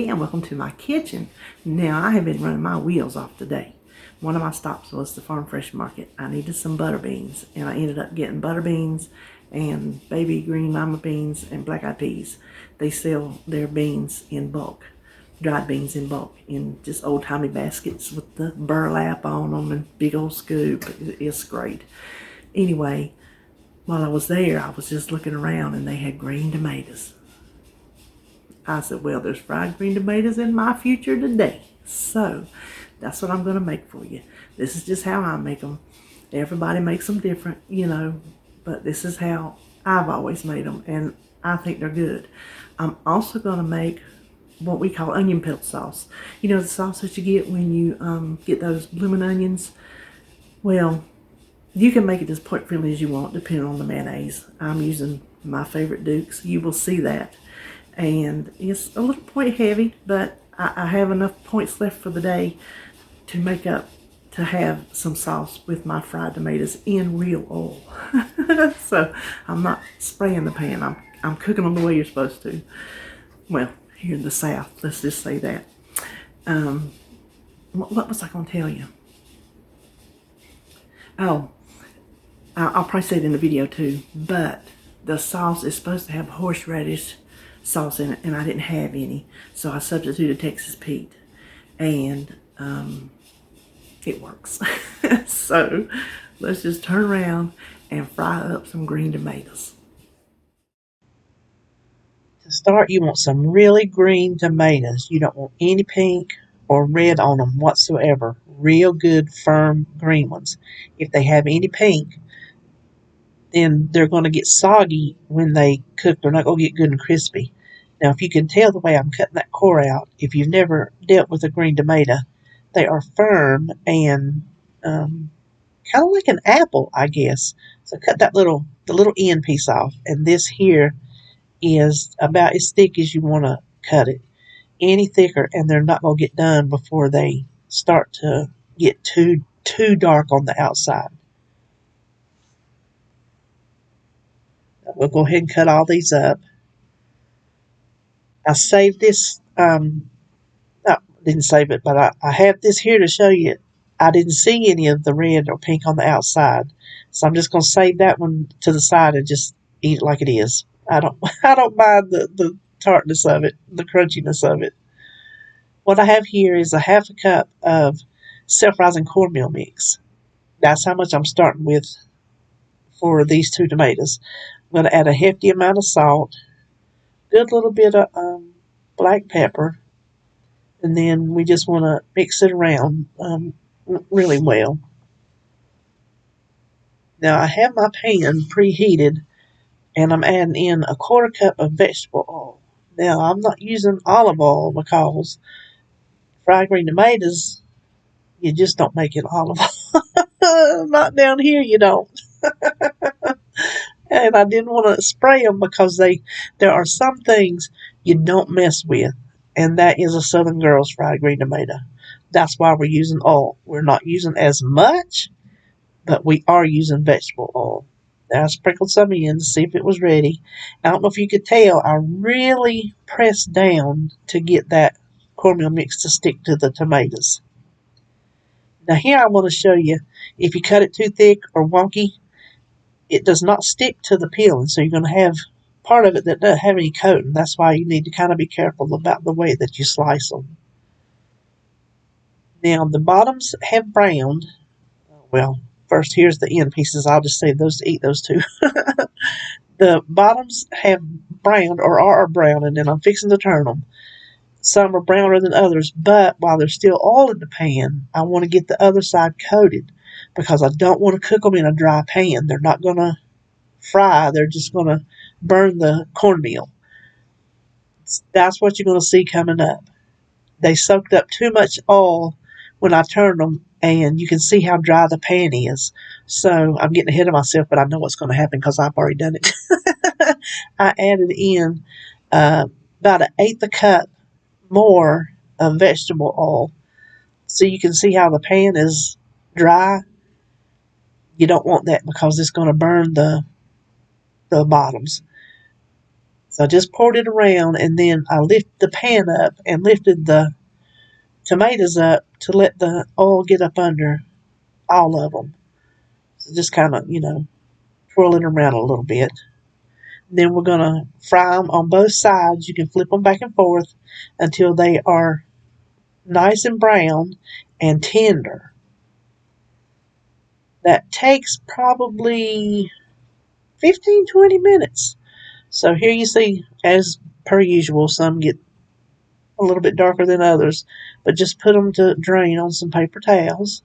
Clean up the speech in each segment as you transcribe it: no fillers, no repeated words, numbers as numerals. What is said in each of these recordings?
and welcome to my kitchen. Now, I have been running my wheels off today. One of my stops was the Farm Fresh Market. I needed some butter beans, and I ended up getting butter beans and baby green lima beans and black-eyed peas. They sell their beans in bulk, dried beans in bulk, in just old-timey baskets with the burlap on them and big old scoop. It's great. Anyway, while I was there, I was just looking around, and they had green tomatoes. I said, well, there's fried green tomatoes in my future today. So that's what I'm going to make for you. This is just how I make them. Everybody makes them different, but this is how I've always made them, and I think they're good. I'm also going to make what we call onion peel sauce. You know, the sauce that you get when you get those blooming onions? Well, you can make it as point friendly as you want, depending on the mayonnaise. I'm using my favorite Duke's. You will see that. And it's a little point heavy, but I have enough points left for the day to make up to have some sauce with my fried tomatoes in real oil. So I'm not spraying the pan. I'm cooking them the way you're supposed to. Well, here in the South, let's just say that. What was I going to tell you? Oh, I'll probably say it in the video too, but the sauce is supposed to have horseradish sauce in it, and I didn't have any, so I substituted Texas Pete, and it works. So let's just turn around and fry up some green tomatoes. To start, you want some really green tomatoes. You don't want any pink or red on them whatsoever. Real good, firm green ones. If they have any pink, then they're going to get soggy when they cook. They're not going to get good and crispy. Now, if you can tell the way I'm cutting that core out, if you've never dealt with a green tomato, they are firm and kind of like an apple, I guess. So cut the little end piece off, and this here is about as thick as you want to cut it. Any thicker, and they're not going to get done before they start to get too dark on the outside. We'll go ahead and cut all these up. I saved this, didn't save it, but I have this here to show you. I didn't see any of the red or pink on the outside, so I'm just going to save that one to the side and just eat it like it is. I don't mind the tartness of it, the crunchiness of it. What I have here is a half a cup of self-rising cornmeal mix. That's how much I'm starting with for these two tomatoes. I'm going to add a hefty amount of salt, good little bit of black pepper, and then we just want to mix it around really well. Now, I have my pan preheated, and I'm adding in a quarter cup of vegetable oil. Now, I'm not using olive oil because fried green tomatoes, you just don't make it olive oil. Not down here, you don't. And I didn't want to spray them because there are some things you don't mess with, and that is a Southern Girl's fried green tomato. That's why we're using oil. We're not using as much, but we are using vegetable oil. Now, I sprinkled some in to see if it was ready. I don't know if you could tell, I really pressed down to get that cornmeal mix to stick to the tomatoes. Now here I want to show you, if you cut it too thick or wonky, it does not stick to the peeling, so you're going to have part of it that doesn't have any coating. That's why you need to kind of be careful about the way that you slice them. Now the bottoms have browned. Well, first here's the end pieces. I'll just save those to eat those two. The bottoms have browned or are browning, and I'm fixing to turn them. Some are browner than others, but while there's still oil in the pan, I want to get the other side coated because I don't want to cook them in a dry pan. They're not going to fry. They're just going to burn the cornmeal. That's what you're going to see coming up. They soaked up too much oil when I turned them, and you can see how dry the pan is. So I'm getting ahead of myself, but I know what's going to happen because I've already done it. I added in about an eighth a cup more of vegetable oil, so you can see how the pan is dry. You don't want that because it's going to burn the bottoms. So I just poured it around, and then I lifted the pan up and lifted the tomatoes up to let the oil get up under all of them. So just kind of, twirl it around a little bit. Then we're going to fry them on both sides. You can flip them back and forth until they are nice and brown and tender. That takes probably 15-20 minutes. So here you see, as per usual, some get a little bit darker than others, but just put them to drain on some paper towels.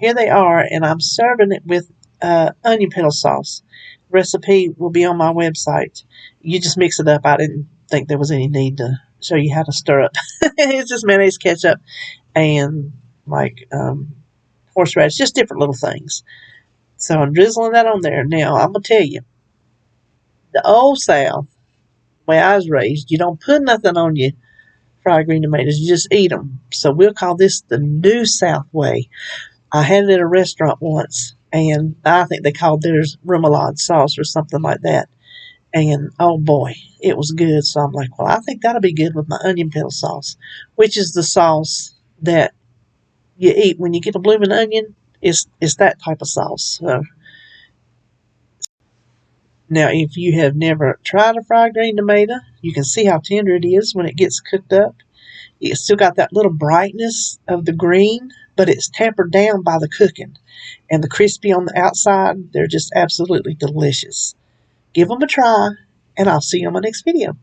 Here they are, and I'm serving it with onion petal sauce. Recipe will be on my website. You just mix it up. I didn't think there was any need to show you how to stir up. It's just mayonnaise, ketchup, and horseradish, just different little things. So I'm drizzling that on there. Now, I'm going to tell you, the old South, the way I was raised, you don't put nothing on your fried green tomatoes. You just eat them. So we'll call this the New South way. I had it at a restaurant once, and I think they called theirs remoulade sauce or something like that. And, oh boy, it was good. So I'm like, well, I think that'll be good with my onion petal sauce, which is the sauce that you eat when you get a blooming onion. It's that type of sauce. So, now, if you have never tried a fried green tomato, you can see how tender it is when it gets cooked up. It's still got that little brightness of the green, but it's tempered down by the cooking. And the crispy on the outside, they're just absolutely delicious. Give them a try, and I'll see you on my next video.